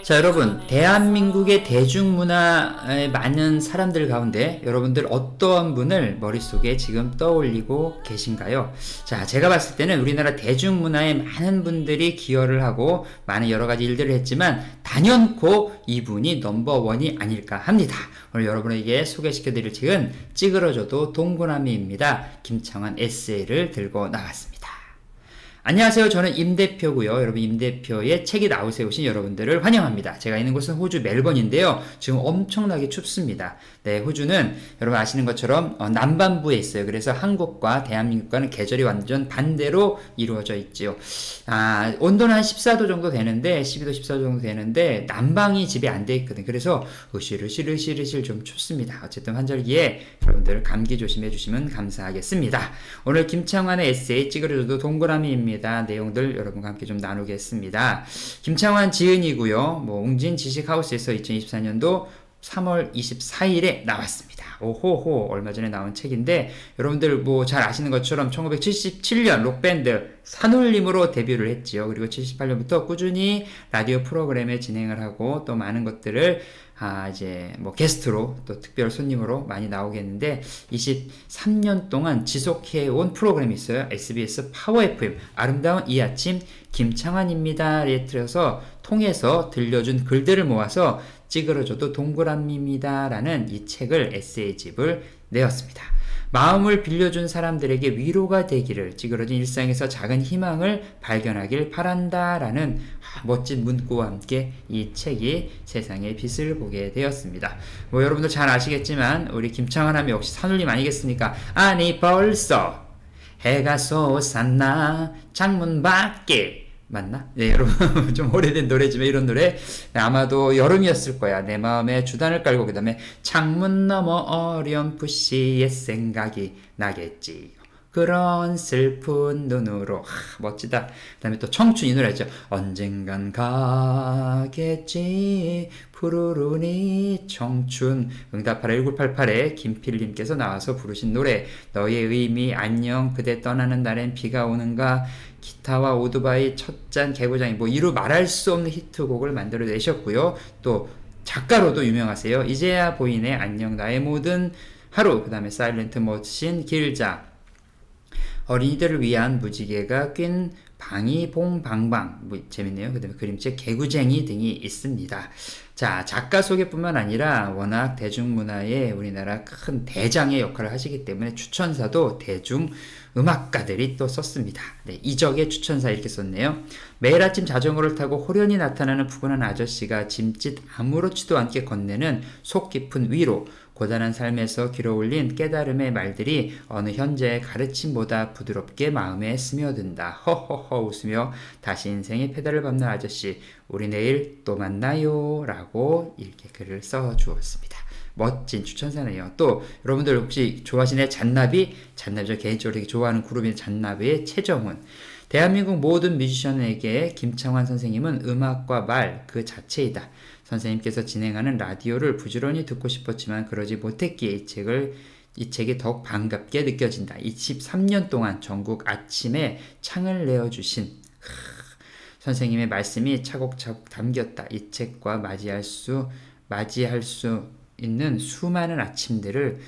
자, 여러분, 대한민국의 대중문화에 많은 사람들 가운데 여러분들 어떠한 분을 머릿속에 지금 떠올리고 계신가요? 자, 제가 봤을 때는 우리나라 대중문화에 많은 분들이 기여를 하고 많은 여러 가지 일들을 했지만 단연코 이분이 넘버원이 아닐까 합니다. 오늘 여러분에게 소개시켜드릴 책은 찌그러져도 동그라미입니다. 김창완 에세이를 들고 나왔습니다. 안녕하세요. 저는 임 대표고요. 여러분, 임 대표의 책이 나오세 오신 여러분들을 환영합니다. 제가 있는 곳은 호주 멜번인데요. 지금 엄청나게 춥습니다. 네, 호주는 여러분 아시는 것처럼 남반부에 있어요. 그래서 한국과 대한민국과는 계절이 완전 반대로 이루어져 있지요. 온도는 한 14도 정도 되는데 12도 14도 정도 되는데 난방이 집에 안 돼 있거든요. 그래서 으실으실 좀 춥습니다. 어쨌든 환절기에 여러분들 감기 조심해 주시면 감사하겠습니다. 오늘 김창완의 에세이 찌그러져도 동그라미입니다. 내용들 여러분과 함께 좀 나누겠습니다. 김창완 지은이고요. 웅진 지식하우스에서 2024년도 3월 24일에 나왔습니다. 오호호, 얼마 전에 나온 책인데 여러분들 잘 아시는 것처럼 1977년 록밴드 산울림으로 데뷔를 했지요. 그리고 78년부터 꾸준히 라디오 프로그램에 진행을 하고 또 많은 것들을 이제 게스트로 또 특별 손님으로 많이 나오겠는데 23년 동안 지속해온 프로그램이 있어요. SBS 파워 FM 아름다운 이 아침 김창완입니다에 통해서 들려준 글들을 모아서 찌그러져도 동그라미입니다 라는 이 책을 에세이집을 내었습니다. 마음을 빌려준 사람들에게 위로가 되기를, 찌그러진 일상에서 작은 희망을 발견하길 바란다 라는 멋진 문구와 함께 이 책이 세상의 빛을 보게 되었습니다. 여러분들 잘 아시겠지만 우리 김창완 하면 역시 산울림 아니겠습니까? 아니 벌써 해가 솟았나 창문 밖에, 맞나? 네, 여러분 좀 오래된 노래지만 이런 노래 아마도 여름이었을 거야. 내 마음에 주단을 깔고 그 다음에 창문 너머 어렴풋이 옛 생각이 나겠지. 그런 슬픈 눈으로. 멋지다. 그 다음에 또 청춘 이 노래 있죠. 언젠간 가겠지 푸르르니 청춘. 응답하라 1988에 김필님께서 나와서 부르신 노래. 너의 의미 안녕 그대 떠나는 날엔 비가 오는가. 기타와 오토바이 첫잔 개구장이 이루 말할 수 없는 히트곡을 만들어 내셨고요. 또 작가로도 유명하세요. 이제야 보이네 안녕 나의 모든 하루. 그 다음에 사일렌트 머신 길자. 어린이들을 위한 무지개가 낀 방이봉방방 재밌네요. 그 다음에 그림책 개구쟁이 등이 있습니다. 자, 작가 소개뿐만 아니라 워낙 대중문화의 우리나라 큰 대장의 역할을 하시기 때문에 추천사도 대중음악가들이 또 썼습니다. 네, 이적의 추천사 이렇게 썼네요. 매일 아침 자전거를 타고 호련히 나타나는 푸근한 아저씨가 짐짓 아무렇지도 않게 건네는 속 깊은 위로, 고단한 삶에서 길어올린 깨달음의 말들이 어느 현재의 가르침보다 부드럽게 마음에 스며든다. 허허허 웃으며 다시 인생의 페달을 밟는 아저씨, 우리 내일 또 만나요 라고 이렇게 글을 써주었습니다. 멋진 추천사네요. 또 여러분들 혹시 좋아하시는 잔나비? 잔나비 저 개인적으로 되게 좋아하는 그룹인 잔나비의 최정훈. 대한민국 모든 뮤지션에게 김창완 선생님은 음악과 말 그 자체이다. 선생님께서 진행하는 라디오를 부지런히 듣고 싶었지만 그러지 못했기에 이 책이 더욱 반갑게 느껴진다. 23년 동안 전국 아침에 창을 내어주신 선생님의 말씀이 차곡차곡 담겼다. 이 책과 맞이할 수 있는 수많은 아침들을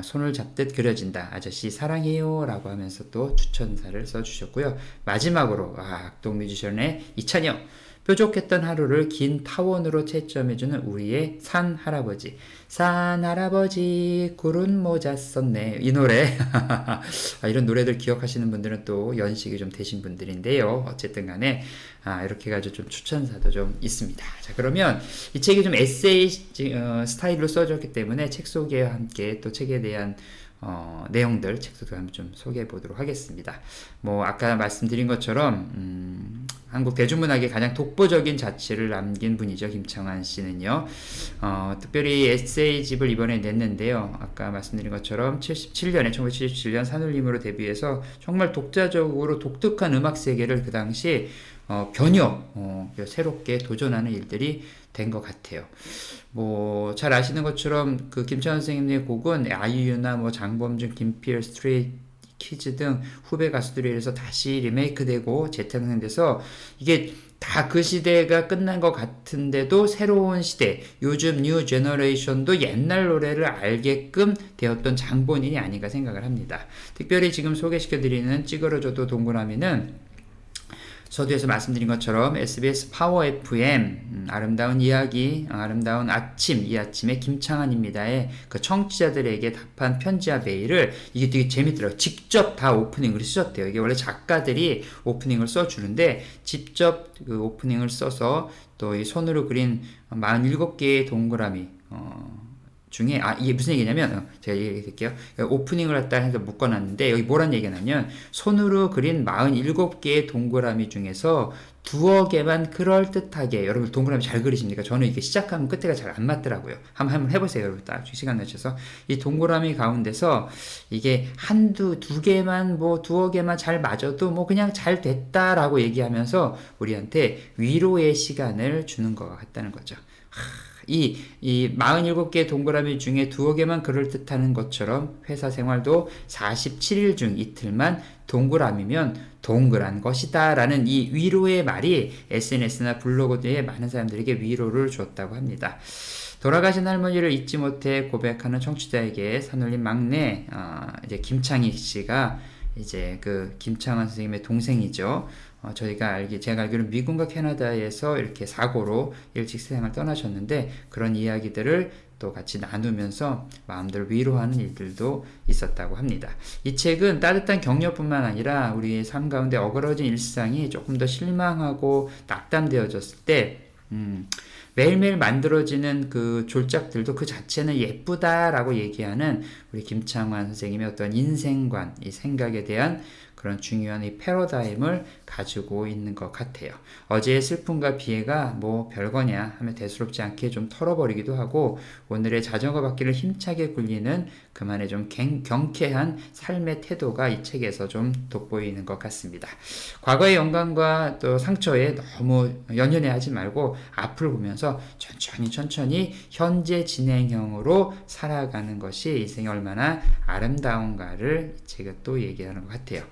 손을 잡듯 그려진다. 아저씨 사랑해요 라고 하면서 또 추천사를 써주셨고요. 마지막으로 악동 뮤지션의 이찬혁. 뾰족했던 하루를 긴 타원으로 채점해주는 우리의 산 할아버지. 산 할아버지 구른 모자 썼네. 이 노래 이런 노래들 기억하시는 분들은 또 연식이 좀 되신 분들인데요. 어쨌든 간에 이렇게 해가지고 좀 추천사도 좀 있습니다. 자, 그러면 이 책이 좀 에세이 스타일로 써졌기 때문에 책 소개와 함께 또 책에 대한 내용들 책도 한번 좀 소개해 보도록 하겠습니다. 아까 말씀드린 것처럼 한국 대중문학의 가장 독보적인 자취를 남긴 분이죠. 김창완 씨는요. 특별히 에세이집을 이번에 냈는데요. 아까 말씀드린 것처럼 1977년 산울림으로 데뷔해서 정말 독자적으로 독특한 음악 세계를 그 당시 새롭게 도전하는 일들이 된 것 같아요. 잘 아시는 것처럼 그 김창완 선생님의 곡은 아이유나 장범준, 김필, 스트레이트 키즈 등 후배 가수들에 의해서 다시 리메이크되고 재탄생돼서 이게 다 그 시대가 끝난 것 같은데도 새로운 시대, 요즘 뉴 제너레이션도 옛날 노래를 알게끔 되었던 장본인이 아닌가 생각을 합니다. 특별히 지금 소개시켜드리는 찌그러져도 동그라미는 서두에서 말씀드린 것처럼 SBS 파워 FM 아름다운 이야기, 아름다운 아침, 이 아침에 김창완입니다의 그 청취자들에게 답한 편지와 메일을, 이게 되게 재밌더라고요. 직접 다 오프닝을 쓰셨대요. 이게 원래 작가들이 오프닝을 써주는데 직접 그 오프닝을 써서 또 이 손으로 그린 47개의 동그라미 중에, 이게 무슨 얘기냐면, 제가 얘기해드릴게요. 오프닝을 갖다 해서 묶어놨는데, 여기 뭐란 얘기냐면, 손으로 그린 47개의 동그라미 중에서 두어 개만 그럴듯하게, 여러분 동그라미 잘 그리십니까? 저는 이게 시작하면 끝에가 잘 안 맞더라고요. 한번 해보세요, 여러분. 딱 시간 내셔서. 이 동그라미 가운데서 이게 두 개만, 두어 개만 잘 맞아도 그냥 잘 됐다라고 얘기하면서 우리한테 위로의 시간을 주는 것 같다는 거죠. 이 47개의 동그라미 중에 두어 개만 그럴듯하는 것처럼 회사 생활도 47일 중 이틀만 동그라미면 동그란 것이다 라는 이 위로의 말이 SNS나 블로그에 많은 사람들에게 위로를 줬다고 합니다. 돌아가신 할머니를 잊지 못해 고백하는 청취자에게 산울림 막내 이제 김창희 씨가 이제 그 김창완 선생님의 동생이죠. 제가 알기로는 미국과 캐나다에서 이렇게 사고로 일찍 세상을 떠나셨는데, 그런 이야기들을 또 같이 나누면서 마음들을 위로하는 일들도 있었다고 합니다. 이 책은 따뜻한 격려뿐만 아니라 우리의 삶 가운데 어그러진 일상이 조금 더 실망하고 낙담되어졌을 때 매일매일 만들어지는 그 졸작들도 그 자체는 예쁘다라고 얘기하는 우리 김창완 선생님의 어떤 인생관, 이 생각에 대한 그런 중요한 이 패러다임을 가지고 있는 것 같아요. 어제의 슬픔과 비애가 별거냐 하면 대수롭지 않게 좀 털어버리기도 하고, 오늘의 자전거 바퀴를 힘차게 굴리는 그만의 좀 경쾌한 삶의 태도가 이 책에서 좀 돋보이는 것 같습니다. 과거의 영광과 또 상처에 너무 연연해하지 말고 앞을 보면서 천천히 현재 진행형으로 살아가는 것이 인생이 얼마나 아름다운가를 이 책은 또 얘기하는 것 같아요.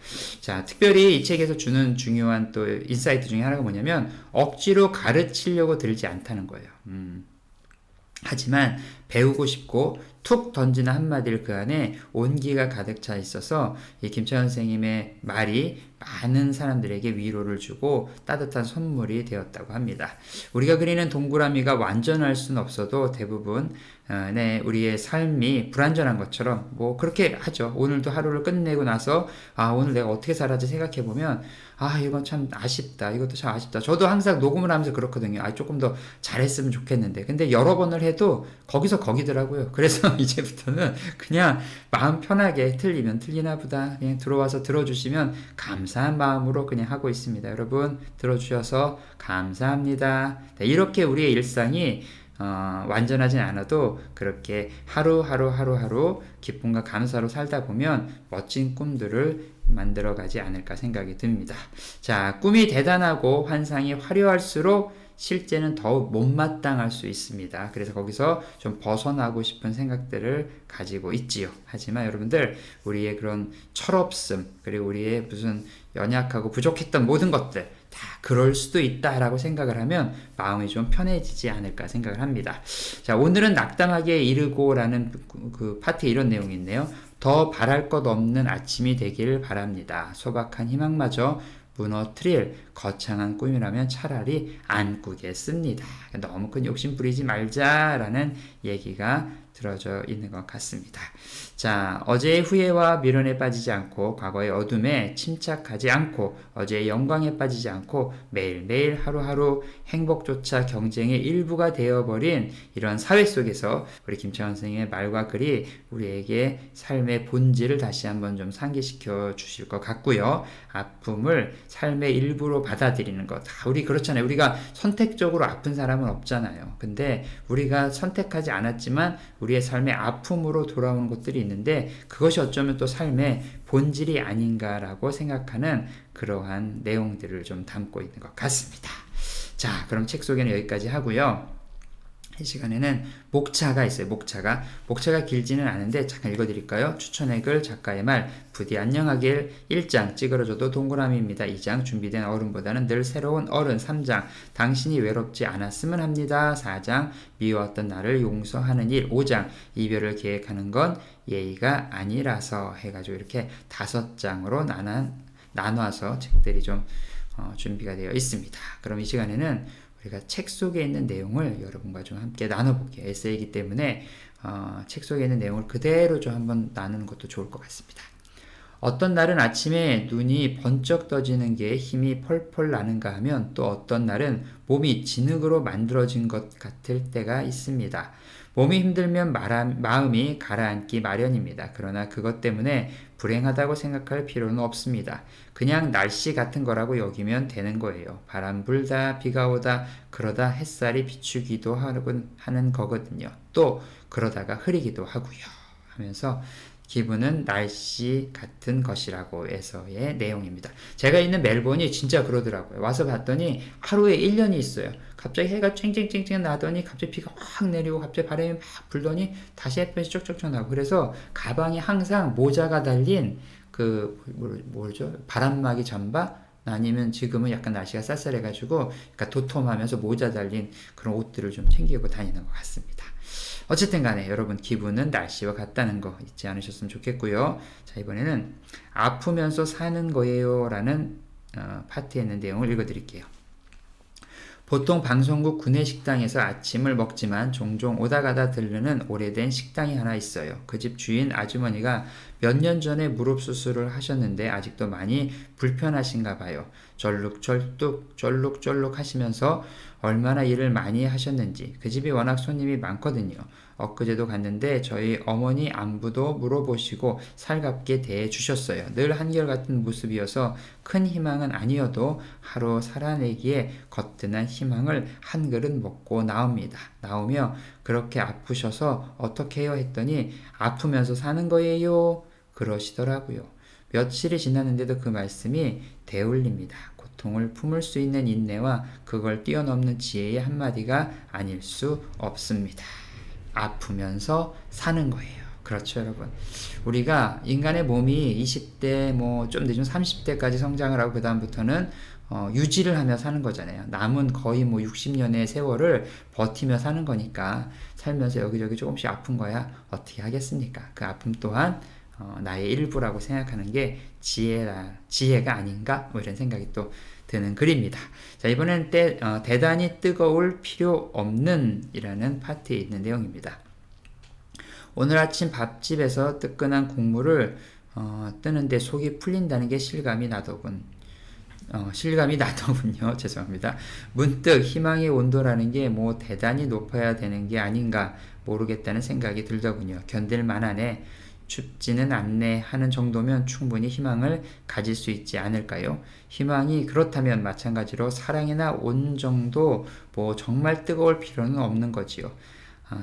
자, 특별히 이 책에서 주는 중요한 또 인사이트 중에 하나가 뭐냐면, 억지로 가르치려고 들지 않다는 거예요. 하지만 배우고 싶고 툭 던지는 한마디를 그 안에 온기가 가득 차 있어서 이 김창완 선생님의 말이 많은 사람들에게 위로를 주고 따뜻한 선물이 되었다고 합니다. 우리가 그리는 동그라미가 완전할 수는 없어도 대부분 우리의 삶이 불완전한 것처럼 그렇게 하죠. 오늘도 하루를 끝내고 나서 오늘 내가 어떻게 살았지 생각해보면 이건 참 아쉽다. 이것도 참 아쉽다. 저도 항상 녹음을 하면서 그렇거든요. 조금 더 잘했으면 좋겠는데. 근데 여러 번을 해도 거기서 거기더라고요. 그래서 이제부터는 그냥 마음 편하게 틀리면 틀리나 보다. 그냥 들어와서 들어주시면 감사한 마음으로 그냥 하고 있습니다. 여러분 들어주셔서 감사합니다. 네, 이렇게 우리의 일상이 완전하진 않아도 그렇게 하루하루 기쁨과 감사로 살다 보면 멋진 꿈들을 만들어가지 않을까 생각이 듭니다. 자, 꿈이 대단하고 환상이 화려할수록 실제는 더욱 못마땅할 수 있습니다. 그래서 거기서 좀 벗어나고 싶은 생각들을 가지고 있지요. 하지만 여러분들, 우리의 그런 철없음, 그리고 우리의 무슨 연약하고 부족했던 모든 것들 다 그럴 수도 있다라고 생각을 하면 마음이 좀 편해지지 않을까 생각을 합니다. 자, 오늘은 낙담하게 이르고라는 그 파트에 이런 내용이 있네요. 더 바랄 것 없는 아침이 되길 바랍니다. 소박한 희망마저 무너뜨릴 거창한 꿈이라면 차라리 안 꾸겠습니다. 너무 큰 욕심 부리지 말자라는 얘기가 들어져 있는 것 같습니다. 자, 어제의 후회와 미련에 빠지지 않고 과거의 어둠에 침착하지 않고 어제의 영광에 빠지지 않고 매일매일 하루하루 행복조차 경쟁의 일부가 되어버린 이런 사회 속에서 우리 김창완 선생님의 말과 글이 우리에게 삶의 본질을 다시 한번 좀 상기시켜 주실 것 같고요. 아픔을 삶의 일부로 받아들이는 것. 우리 그렇잖아요. 우리가 선택적으로 아픈 사람은 없잖아요. 근데 우리가 선택하지 않았지만 우리의 삶의 아픔으로 돌아오는 것들이 있는데 그것이 어쩌면 또 삶의 본질이 아닌가라고 생각하는 그러한 내용들을 좀 담고 있는 것 같습니다. 자, 그럼 책 소개는 여기까지 하고요. 이 시간에는 목차가 있어요. 목차가 길지는 않은데 잠깐 읽어드릴까요? 추천의 작가의 말 부디 안녕하길. 1장 찌그러져도 동그라미입니다. 2장 준비된 어른보다는 늘 새로운 어른. 3장 당신이 외롭지 않았으면 합니다. 4장 미워왔던 나를 용서하는 일. 5장 이별을 계획하는 건 예의가 아니라서 해가지고 이렇게 5장으로 나눠서 책들이 좀 준비가 되어 있습니다. 그럼 이 시간에는 우리가 책 속에 있는 내용을 여러분과 좀 함께 나눠볼게요. 에세이이기 때문에 책 속에 있는 내용을 그대로 좀 한번 나누는 것도 좋을 것 같습니다. 어떤 날은 아침에 눈이 번쩍 떠지는 게 힘이 펄펄 나는가 하면 또 어떤 날은 몸이 진흙으로 만들어진 것 같을 때가 있습니다. 몸이 힘들면 마음이 가라앉기 마련입니다. 그러나 그것 때문에 불행하다고 생각할 필요는 없습니다. 그냥 날씨 같은 거라고 여기면 되는 거예요. 바람 불다, 비가 오다, 그러다 햇살이 비추기도 하는 거거든요. 또 그러다가 흐리기도 하고요. 하면서 기분은 날씨 같은 것이라고 해서의 내용입니다. 제가 있는 멜번이 진짜 그러더라고요. 와서 봤더니 하루에 1년이 있어요. 갑자기 해가 쨍쨍쨍쨍 나더니 갑자기 비가 확 내리고 갑자기 바람이 막 불더니 다시 햇볕이 쪽쪽쪽 나고, 그래서 가방에 항상 모자가 달린 뭐죠? 바람막이 잠바? 아니면 지금은 약간 날씨가 쌀쌀해가지고 그러니까 도톰하면서 모자 달린 그런 옷들을 좀 챙기고 다니는 것 같습니다. 어쨌든 간에 여러분 기분은 날씨와 같다는 거 잊지 않으셨으면 좋겠고요. 자, 이번에는 아프면서 사는 거예요 라는 파트에 있는 내용을 읽어드릴게요. 보통 방송국 구내식당에서 아침을 먹지만 종종 오다가다 들르는 오래된 식당이 하나 있어요. 그 집 주인 아주머니가 몇 년 전에 무릎 수술을 하셨는데 아직도 많이 불편하신가 봐요. 절룩 하시면서 얼마나 일을 많이 하셨는지. 그 집이 워낙 손님이 많거든요. 엊그제도 갔는데 저희 어머니 안부도 물어보시고 살갑게 대해주셨어요. 늘 한결같은 모습이어서 큰 희망은 아니어도 하루 살아내기에 거뜬한 희망을 한 그릇 먹고 나옵니다. 나오며 그렇게 아프셔서 어떻게 해요 했더니 아프면서 사는 거예요 그러시더라고요. 며칠이 지났는데도 그 말씀이 되울립니다. 고통을 품을 수 있는 인내와 그걸 뛰어넘는 지혜의 한마디가 아닐 수 없습니다. 아프면서 사는 거예요. 그렇죠, 여러분. 우리가 인간의 몸이 20대 좀 늦은 30대까지 성장을 하고 그 다음부터는 유지를 하며 사는 거잖아요. 남은 거의 60년의 세월을 버티며 사는 거니까 살면서 여기저기 조금씩 아픈 거야 어떻게 하겠습니까? 그 아픔 또한 나의 일부라고 생각하는 게 지혜가 아닌가? 이런 생각이 또 드는 글입니다. 자, 이번엔 대단히 뜨거울 필요 없는 이라는 파트에 있는 내용입니다. 오늘 아침 밥집에서 뜨끈한 국물을 뜨는데 속이 풀린다는 게 실감이 나더군요. 죄송합니다. 문득 희망의 온도라는 게 대단히 높아야 되는 게 아닌가 모르겠다는 생각이 들더군요. 견딜 만하네. 춥지는 않네 하는 정도면 충분히 희망을 가질 수 있지 않을까요? 희망이 그렇다면 마찬가지로 사랑이나 온 정도 정말 뜨거울 필요는 없는 거지요.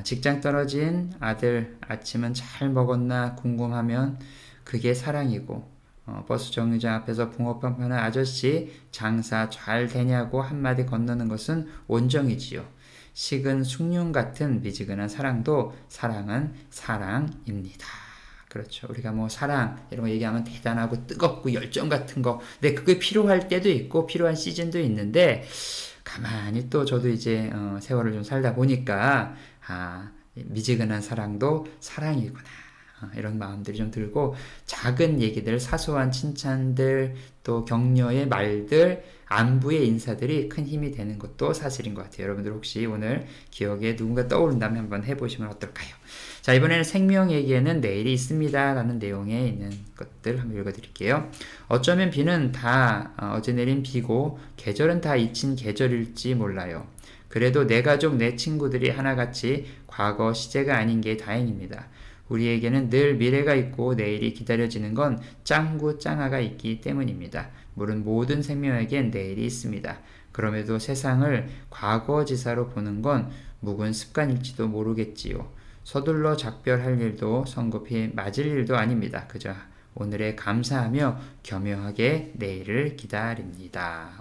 직장 떨어진 아들 아침은 잘 먹었나 궁금하면 그게 사랑이고, 버스 정류장 앞에서 붕어빵 파는 아저씨 장사 잘 되냐고 한마디 건너는 것은 온정이지요. 식은 숭늉 같은 미지근한 사랑도 사랑은 사랑입니다. 그렇죠. 우리가 사랑 이런 거 얘기하면 대단하고 뜨겁고 열정 같은 거, 근데 그게 필요할 때도 있고 필요한 시즌도 있는데, 가만히 또 저도 이제 세월을 좀 살다 보니까 미지근한 사랑도 사랑이구나, 이런 마음들이 좀 들고, 작은 얘기들, 사소한 칭찬들, 또 격려의 말들, 안부의 인사들이 큰 힘이 되는 것도 사실인 것 같아요. 여러분들 혹시 오늘 기억에 누군가 떠오른다면 한번 해보시면 어떨까요? 자, 이번에는 생명에게는 내일이 있습니다 라는 내용에 있는 것들 한번 읽어드릴게요. 어쩌면 비는 다 어제 내린 비고 계절은 다 잊힌 계절일지 몰라요. 그래도 내 가족, 내 친구들이 하나같이 과거 시제가 아닌 게 다행입니다. 우리에게는 늘 미래가 있고 내일이 기다려지는 건 짱구 짱아가 있기 때문입니다. 물은 모든 생명에겐 내일이 있습니다. 그럼에도 세상을 과거지사로 보는 건 묵은 습관일지도 모르겠지요. 서둘러 작별할 일도 성급히 맞을 일도 아닙니다. 그저 오늘에 감사하며 겸허하게 내일을 기다립니다.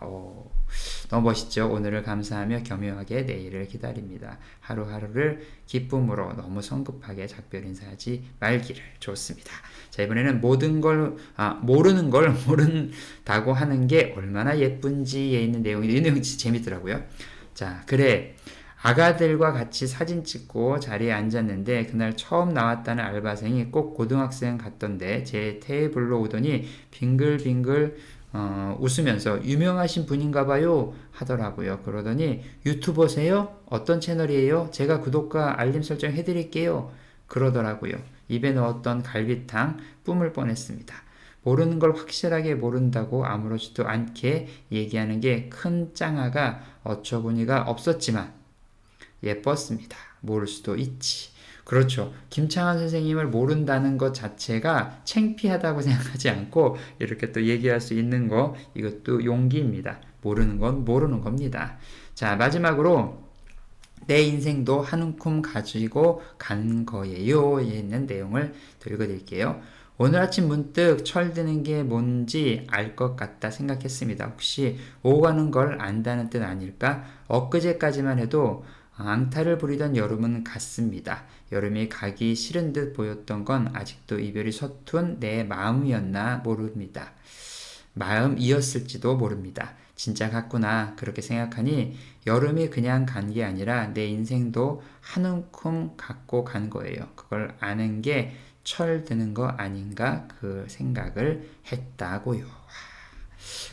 너무 멋있죠? 오늘을 감사하며 겸허하게 내일을 기다립니다. 하루하루를 기쁨으로 너무 성급하게 작별 인사하지 말기를. 좋습니다. 자, 이번에는 모르는 걸 모른다고 하는 게 얼마나 예쁜지에 있는 내용이, 이 내용이 진짜 재밌더라고요. 자, 그래. 아가들과 같이 사진 찍고 자리에 앉았는데 그날 처음 나왔다는 알바생이 꼭 고등학생 같던데 제 테이블로 오더니 빙글빙글 웃으면서 유명하신 분인가 봐요 하더라고요. 그러더니 유튜버세요? 어떤 채널이에요? 제가 구독과 알림 설정 해드릴게요. 그러더라고요. 입에 넣었던 갈비탕 뿜을 뻔했습니다. 모르는 걸 확실하게 모른다고 아무렇지도 않게 얘기하는 게 큰 짱아가 어처구니가 없었지만 예뻤습니다. 모를 수도 있지. 그렇죠. 김창완 선생님을 모른다는 것 자체가 창피하다고 생각하지 않고 이렇게 또 얘기할 수 있는 거, 이것도 용기입니다. 모르는 건 모르는 겁니다. 자, 마지막으로 내 인생도 한 움큼 가지고 간 거예요. 에 있는 내용을 읽어드릴게요. 오늘 아침 문득 철드는 게 뭔지 알 것 같다 생각했습니다. 혹시 오가는 걸 안다는 뜻 아닐까? 엊그제까지만 해도 앙탈을 부리던 여름은 갔습니다. 여름이 가기 싫은 듯 보였던 건 아직도 이별이 서툰 내 마음이었나 모릅니다. 마음이었을지도 모릅니다. 진짜 갔구나 그렇게 생각하니 여름이 그냥 간 게 아니라 내 인생도 한 움큼 갖고 간 거예요. 그걸 아는 게 철드는 거 아닌가 그 생각을 했다고요.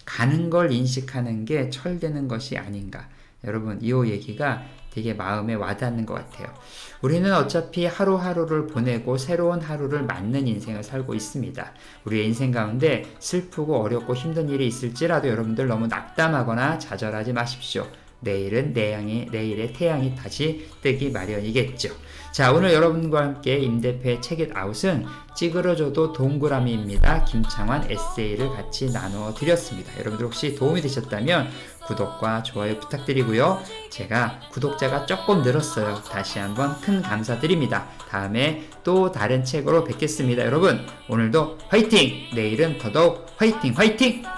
가는 걸 인식하는 게 철드는 것이 아닌가. 여러분 이 얘기가 되게 마음에 와닿는 것 같아요. 우리는 어차피 하루하루를 보내고 새로운 하루를 맞는 인생을 살고 있습니다. 우리의 인생 가운데 슬프고 어렵고 힘든 일이 있을지라도 여러분들 너무 낙담하거나 좌절하지 마십시오. 내일은 내일의 태양이 다시 뜨기 마련이겠죠. 자, 오늘 여러분과 함께 임대표의 책잇아웃은 찌그러져도 동그라미입니다. 김창완 에세이를 같이 나눠 드렸습니다. 여러분들 혹시 도움이 되셨다면 구독과 좋아요 부탁드리고요. 제가 구독자가 조금 늘었어요. 다시 한번 큰 감사드립니다. 다음에 또 다른 책으로 뵙겠습니다. 여러분 오늘도 화이팅! 내일은 더더욱 화이팅! 화이팅!